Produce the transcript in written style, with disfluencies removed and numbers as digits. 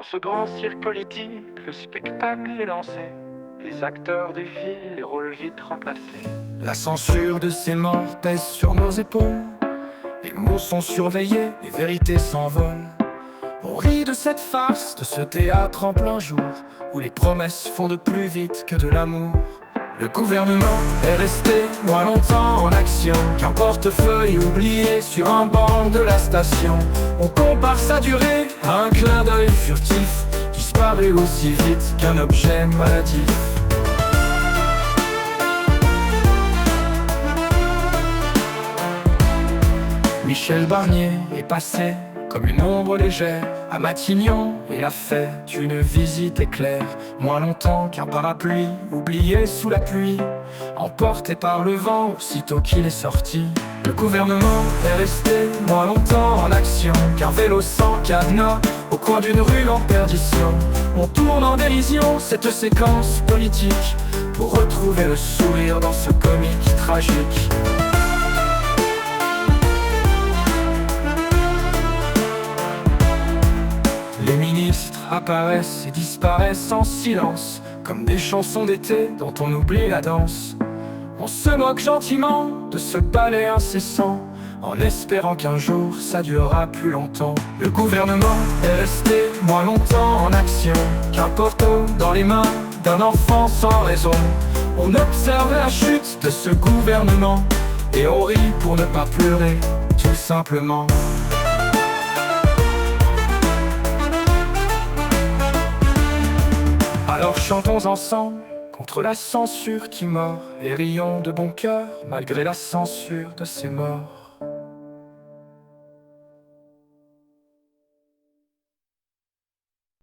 Dans ce grand cirque politique, le spectacle est lancé. Les acteurs défilent, les rôles vite remplacés. La censure de ces morts pèse sur nos épaules. Les mots sont surveillés, les vérités s'envolent. On rit de cette farce, de ce théâtre en plein jour, où les promesses font de plus vite que de l'amour. Le gouvernement est resté moins longtemps en action qu'un portefeuille oublié sur un banc de la station. On compare sa durée à un clin d'œil furtif, disparu aussi vite qu'un objet maladif. Michel Barnier est passé comme une ombre légère à Matignon et a fait une visite éclair. Moins longtemps qu'un parapluie oublié sous la pluie, emporté par le vent aussitôt qu'il est sorti. Le gouvernement est resté moins longtemps en action qu'un vélo sans cadenas au coin d'une rue en perdition. On tourne en dérision cette séquence politique pour retrouver le sourire dans ce comique tragique. Les ministres apparaissent et disparaissent en silence, comme des chansons d'été dont on oublie la danse. On se moque gentiment de ce balai incessant, en espérant qu'un jour ça durera plus longtemps. Le gouvernement est resté moins longtemps en action qu'un porto dans les mains d'un enfant sans raison. On observe la chute de ce gouvernement et on rit pour ne pas pleurer, tout simplement. Alors chantons ensemble contre la censure qui mord, et rions de bon cœur malgré la censure de ces morts.